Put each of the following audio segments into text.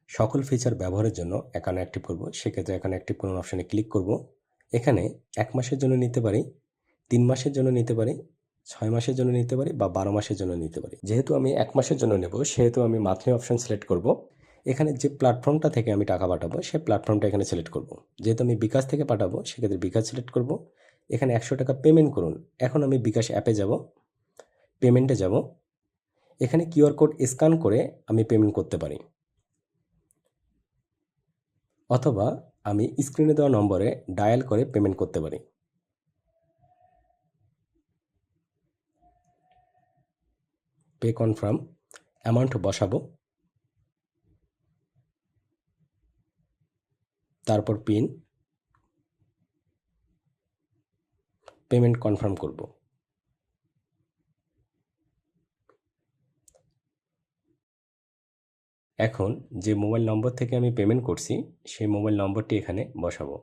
সকল ফিচার ব্যবহারের জন্য অ্যাকাউন্ট অ্যাক্টিভ করব। সেক্ষেত্রে অ্যাকাউন্ট অ্যাক্টিভ করুন অপশানে ক্লিক করব। এখানে 1 মাসের জন্য নিতে পারি, 3 মাসের জন্য নিতে পারি, 6 মাসের জন্য নিতে পারি বা 12 মাসের জন্য নিতে পারি। যেহেতু আমি 1 মাসের জন্য নেব সেহেতু আমি মান্থলি অপশন সিলেক্ট করব। এখানে যে প্ল্যাটফর্মটা থেকে আমি টাকা পাঠাবো সেই প্ল্যাটফর্মটা এখানে সিলেক্ট করব। যেহেতু আমি বিকাশ থেকে পাঠাবো সেক্ষেত্রে বিকাশ সিলেক্ট করব। এখানে 100 টাকা পেমেন্ট করুন। এখন আমি বিকাশ অ্যাপে যাব, পেমেন্টে যাব। এখানে কিউআর কোড স্ক্যান করে আমি পেমেন্ট করতে পারি, অথবা আমি স্ক্রিনে দেওয়া নম্বরে ডায়াল করে পেমেন্ট করতে পারি। পে কনফার্ম, অ্যামাউন্ট বসাবো, তারপর পিন, পেমেন্ট কনফার্ম করব। এখন যে মোবাইল নম্বর থেকে আমি পেমেন্ট করছি সেই মোবাইল নম্বরটি এখানে বসাবো।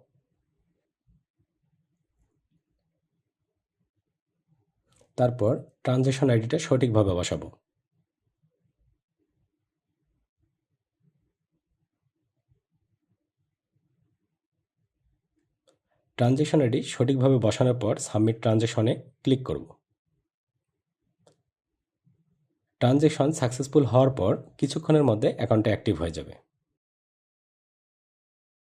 তারপর ট্রানজ্যাকশন আইডিটা সঠিকভাবে বসাবো। ট্রানজ্যাকশন আইডি সঠিকভাবে বসানোর পর সাবমিট ট্রানজ্যাকশনে ক্লিক করব। ট্রানজ্যাকশন সাকসেসফুল হওয়ার পর কিছুক্ষণের মধ্যে অ্যাকাউন্টটা অ্যাক্টিভ হয়ে যাবে।